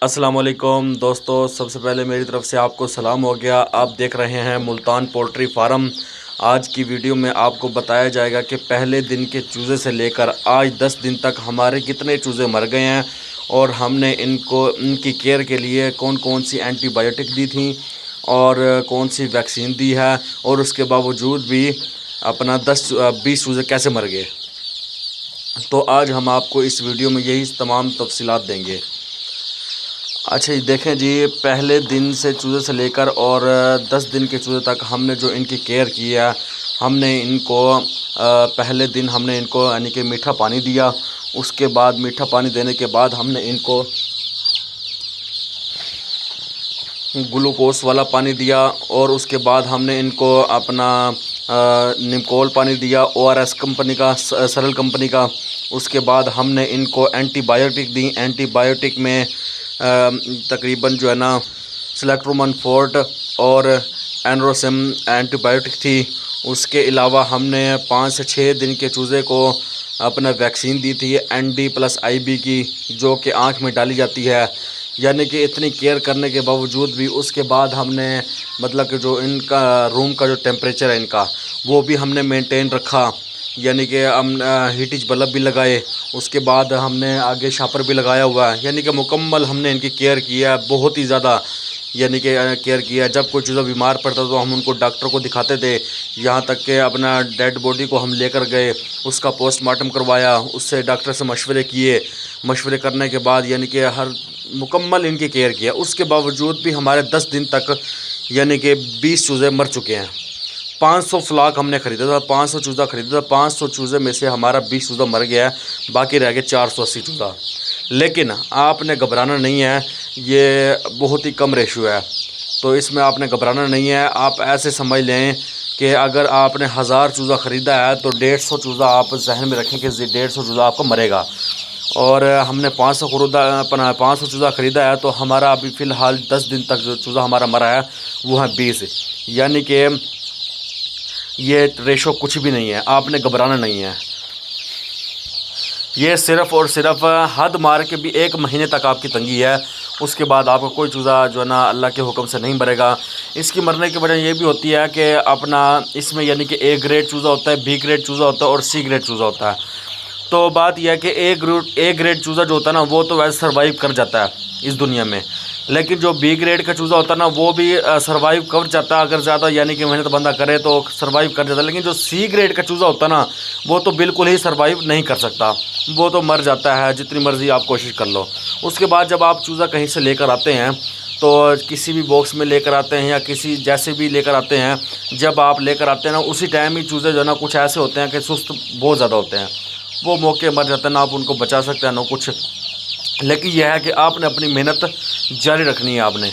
السلام علیکم دوستو، سب سے پہلے میری طرف سے آپ کو سلام ہو گیا۔ آپ دیکھ رہے ہیں ملتان پولٹری فارم۔ آج کی ویڈیو میں آپ کو بتایا جائے گا کہ پہلے دن کے چوزے سے لے کر آج 10 دن تک ہمارے کتنے چوزے مر گئے ہیں، اور ہم نے ان کی کیئر کے لیے کون کون سی اینٹی بائیوٹک دی تھیں اور کون سی ویکسین دی ہے، اور اس کے باوجود بھی اپنا 10-20 چوزے کیسے مر گئے۔ تو آج ہم آپ کو اس ویڈیو میں یہی تمام تفصیلات دیں گے۔ اچھا جی، دیکھیں جی، پہلے دن سے چوزے سے لے کر اور 10 دن کے چوزے تک ہم نے جو ان کی کیئر کی ہے، ہم نے ان کو پہلے دن ہم نے ان کو یعنی کہ میٹھا پانی دیا۔ اس کے بعد میٹھا پانی دینے کے بعد ہم نے ان کو گلوکوز والا پانی دیا، اور اس کے بعد ہم نے ان کو اپنا نیمکول پانی دیا، ORS کمپنی کا، سرل کمپنی کا۔ اس کے بعد ہم نے ان کو اینٹی بائیوٹک دی۔ اینٹی بائیوٹک میں تقریباً جو ہے نا سلیکٹرومن فورٹ اور اینروسم اینٹی بائیوٹک تھی۔ اس کے علاوہ ہم نے 5 سے 6 دن کے چوزے کو اپنا ویکسین دی تھی ND+IB کی، جو کہ آنکھ میں ڈالی جاتی ہے۔ یعنی کہ اتنی کیئر کرنے کے باوجود بھی اس کے بعد ہم نے مطلب کہ جو ان کا روم کا جو ٹیمپریچر ہے ان کا، وہ بھی ہم نے مینٹین رکھا۔ یعنی کہ ہم ہیٹیج بلب بھی لگائے، اس کے بعد ہم نے آگے شاپر بھی لگایا ہوا ہے۔ یعنی کہ مکمل ہم نے ان کی کیئر کیا ہے، بہت ہی زیادہ یعنی کہ کیئر کیا ہے۔ جب کوئی چوزا بیمار پڑتا تو ہم ان کو ڈاکٹر کو دکھاتے تھے، یہاں تک کہ اپنا ڈیڈ باڈی کو ہم لے کر گئے، اس کا پوسٹ مارٹم کروایا، اس سے ڈاکٹر سے مشورے کرنے کے بعد یعنی کہ ہر مکمل ان کی کیئر کیا۔ اس کے باوجود بھی ہمارے 10 دن تک یعنی کہ 20 چوزے مر چکے ہیں۔ 500 فلاک ہم نے خریدا تھا، 500 چوزا خریدا تھا۔ 500 چوزے میں سے ہمارا 20 چوزا مر گیا ہے، باقی رہ گئے 480 چوزا۔ لیکن آپ نے گھبرانا نہیں ہے، یہ بہت ہی کم ریشو ہے، تو اس میں آپ نے گھبرانا نہیں ہے۔ آپ ایسے سمجھ لیں کہ اگر آپ نے 1000 چوزا خریدا ہے تو 150 چوزا آپ ذہن میں رکھیں کہ 150 چوزا آپ کو مرے گا۔ اور ہم نے 500 چوزا خریدا ہے، تو ہمارا ابھی فی الحال 10 دن تک جو چوزا ہمارا مرا ہے وہ ہے 20۔ یعنی کہ یہ ریشو کچھ بھی نہیں ہے، آپ نے گھبرانا نہیں ہے۔ یہ صرف اور صرف حد مار کے بھی 1 مہینے تک آپ کی تنگی ہے، اس کے بعد آپ کو کوئی چوزا جو ہے نا اللہ کے حکم سے نہیں مرے گا۔ اس کی مرنے کی وجہ یہ بھی ہوتی ہے کہ اپنا اس میں یعنی کہ A گریڈ چوزا ہوتا ہے، B گریڈ چوزا ہوتا ہے اور C گریڈ چوزا ہوتا ہے۔ تو بات یہ ہے کہ A گریڈ چوزا جو ہوتا ہے نا وہ تو ویسے سروائیو کر جاتا ہے اس دنیا میں، لیکن جو B گریڈ کا چوزا ہوتا ہے نا وہ بھی سروائیو کر جاتا ہے، اگر زیادہ یعنی کہ محنت بندہ کرے تو سروائیو کر جاتا ہے۔ لیکن جو C گریڈ کا چوزا ہوتا ہے نا وہ تو بالکل ہی سروائیو نہیں کر سکتا، وہ تو مر جاتا ہے جتنی مرضی آپ کوشش کر لو۔ اس کے بعد جب آپ چوزا کہیں سے لے کر آتے ہیں تو کسی بھی باکس میں لے کر آتے ہیں یا کسی جیسے بھی لے کر آتے ہیں، جب آپ لے کر آتے ہیں نا اسی ٹائم ہی چوزے جو ہے نا کچھ ایسے ہوتے ہیں کہ سست بہت زیادہ ہوتے ہیں، وہ موقع مر جاتے ہیں، نہ آپ ان کو بچا سکتے ہیں نہ کچھ۔ لیکن یہ ہے کہ آپ نے اپنی محنت جاری رکھنی ہے۔ آپ نے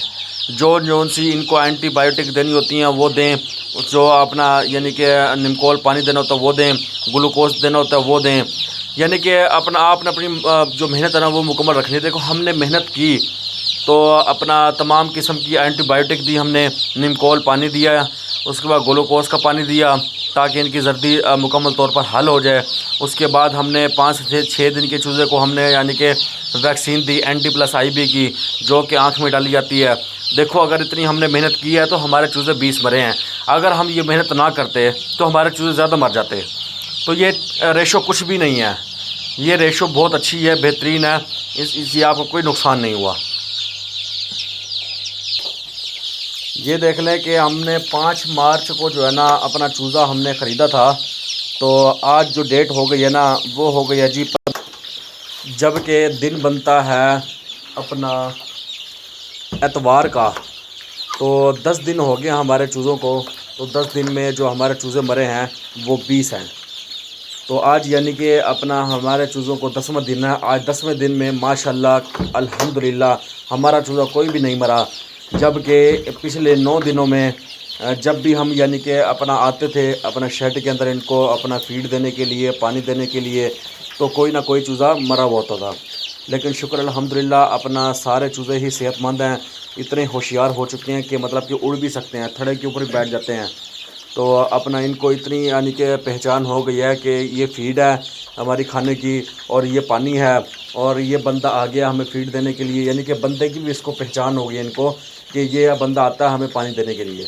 جو سی ان کو اینٹی بائیوٹک دینی ہوتی ہیں وہ دیں، جو اپنا یعنی کہ نیمکول پانی دینا ہوتا ہے وہ دیں، گلوکوز دینا ہوتا ہے وہ دیں۔ یعنی کہ آپ نے اپنی جو محنت ہے نا وہ مکمل رکھنی ہے۔ دیکھو ہم نے محنت کی تو اپنا تمام قسم کی اینٹی بائیوٹک دی، ہم نے نیمکول پانی دیا، اس کے بعد گلوکوز کا پانی دیا تاکہ ان کی زردی مکمل طور پر حل ہو جائے۔ اس کے بعد ہم نے 5 سے 6 دن کے چوزے کو ہم نے یعنی کہ ویکسین دی ND+IB کی، جو کہ آنکھ میں ڈالی جاتی ہے۔ دیکھو اگر اتنی ہم نے محنت کی ہے تو ہمارے چوزے 20 مرے ہیں، اگر ہم یہ محنت نہ کرتے تو ہمارے چوزے زیادہ مر جاتے۔ تو یہ ریشو کچھ بھی نہیں ہے، یہ ریشو بہت اچھی ہے، بہترین ہے، اس سے آپ کو کوئی نقصان نہیں ہوا۔ یہ دیکھ لیں کہ ہم نے 5 مارچ کو جو ہے نا اپنا چوزا ہم نے خریدا تھا، تو آج جو ڈیٹ ہو گئی ہے نا وہ ہو گئی ہے جی، جب کہ دن بنتا ہے اپنا اتوار کا، تو 10 دن ہو گئے ہمارے چوزوں کو۔ تو 10 دن میں جو ہمارے چوزے مرے ہیں وہ 20 ہیں۔ تو آج یعنی کہ اپنا ہمارے چوزوں کو 10واں دن ہے۔ آج 10ویں دن میں ماشاءاللہ الحمدللہ ہمارا چوزا کوئی بھی نہیں مرا، جبکہ پچھلے 9 دنوں میں جب بھی ہم یعنی کہ اپنا آتے تھے اپنا شیڈ کے اندر ان کو اپنا فیڈ دینے کے لیے، پانی دینے کے لیے، تو کوئی نہ کوئی چوزا مرا ہوا ہوتا تھا۔ لیکن شکر الحمدللہ اپنا سارے چوزے ہی صحت مند ہیں، اتنے ہوشیار ہو چکے ہیں کہ مطلب کہ اڑ بھی سکتے ہیں، تھڑے کے اوپر بیٹھ جاتے ہیں۔ تو اپنا ان کو اتنی یعنی کہ پہچان ہو گئی ہے کہ یہ فیڈ ہے ہماری کھانے کی اور یہ پانی ہے، اور یہ بندہ آ گیا ہمیں فیڈ دینے کے لیے، یعنی کہ بندے کی بھی اس کو پہچان ہو گئی ہے ان کو کہ یہ بندہ آتا ہے ہمیں پانی دینے کے لیے۔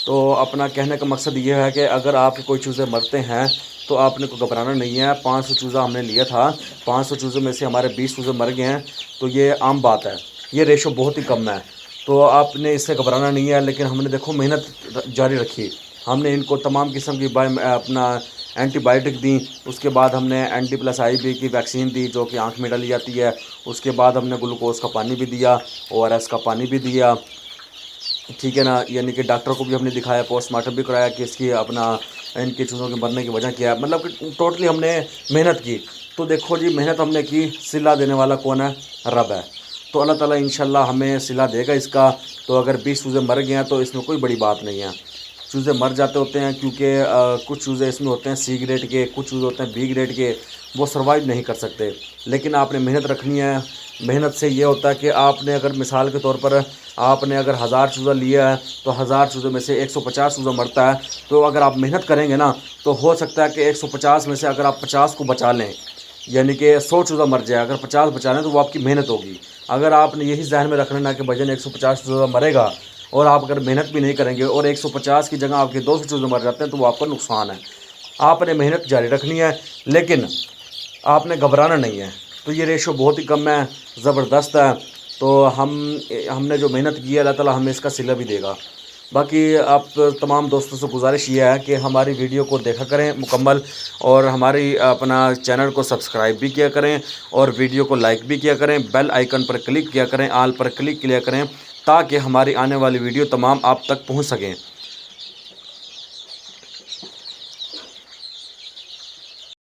تو اپنا کہنے کا مقصد یہ ہے کہ اگر آپ کوئی چوزے مرتے ہیں تو آپ نے کو گھبرانا نہیں ہے۔ 500 چوزہ ہم نے لیا تھا، 500 چوزے میں سے ہمارے 20 چوزے مر گئے ہیں، تو یہ عام بات ہے، یہ ریشو بہت ہی کم ہے، تو آپ نے اس سے گھبرانا نہیں ہے۔ لیکن ہم نے دیکھو محنت جاری رکھی، ہم نے ان کو تمام قسم کی اپنا اینٹی بائیوٹک دیں، اس کے بعد ہم نے NT+IB کی ویکسین دی جو کہ آنکھ میں ڈالی جاتی ہے، اس کے بعد ہم نے گلوکوز کا پانی بھی دیا، ORS کا پانی بھی دیا، ٹھیک ہے نا۔ یعنی کہ ڈاکٹر کو بھی ہم نے دکھایا، پوسٹ مارٹم بھی کرایا کہ اس کی اپنا ان کے چوزوں کے مرنے کی وجہ کیا ہے، مطلب کہ ٹوٹلی ہم نے محنت کی۔ تو دیکھو جی محنت ہم نے کی، صلہ دینے والا کون ہے؟ رب ہے۔ تو اللہ تعالیٰ انشاءاللہ ہمیں صلہ دے گا اس کا۔ تو اگر 20 چوزے مر گئے ہیں تو اس میں کوئی بڑی بات نہیں ہے، چوزے مر جاتے ہوتے ہیں کیونکہ کچھ چوزے اس میں ہوتے ہیں C گریڈ کے، کچھ چوزے ہوتے ہیں B گریڈ کے، وہ سروائیو نہیں کر سکتے۔ لیکن آپ نے محنت رکھنی ہے، محنت سے یہ ہوتا ہے کہ آپ نے اگر مثال کے طور پر آپ نے اگر 1000 چوزہ لیا ہے تو 1000 چوزے میں سے 150 چوزہ مرتا ہے، تو اگر آپ محنت کریں گے نا تو ہو سکتا ہے کہ 150 میں سے اگر آپ 50 کو بچا لیں، یعنی کہ 100 چوزہ مر جائے، اگر 50 بچا لیں تو وہ آپ کی محنت ہوگی۔ اگر آپ نے یہی ذہن میں رکھ لینا کہ بھائی 150 چوزہ مرے گا اور آپ اگر محنت بھی نہیں کریں گے اور 150 کی جگہ آپ کے 200 چوزے مر جاتے ہیں تو وہ آپ کا نقصان ہے۔ آپ نے محنت جاری رکھنی ہے لیکن آپ نے گھبرانا نہیں ہے۔ تو یہ ریشو بہت ہی کم ہے، زبردست ہے۔ تو ہم نے جو محنت کی ہے اللہ تعالیٰ ہمیں اس کا صلہ بھی دے گا۔ باقی آپ تمام دوستوں سے گزارش یہ ہے کہ ہماری ویڈیو کو دیکھا کریں مکمل، اور ہماری اپنا چینل کو سبسکرائب بھی کیا کریں، اور ویڈیو کو لائک بھی کیا کریں، بیل آئیکن پر کلک کیا کریں، آل پر کلک کیا کریں، تاکہ ہماری آنے والی ویڈیو تمام آپ تک پہنچ سکیں۔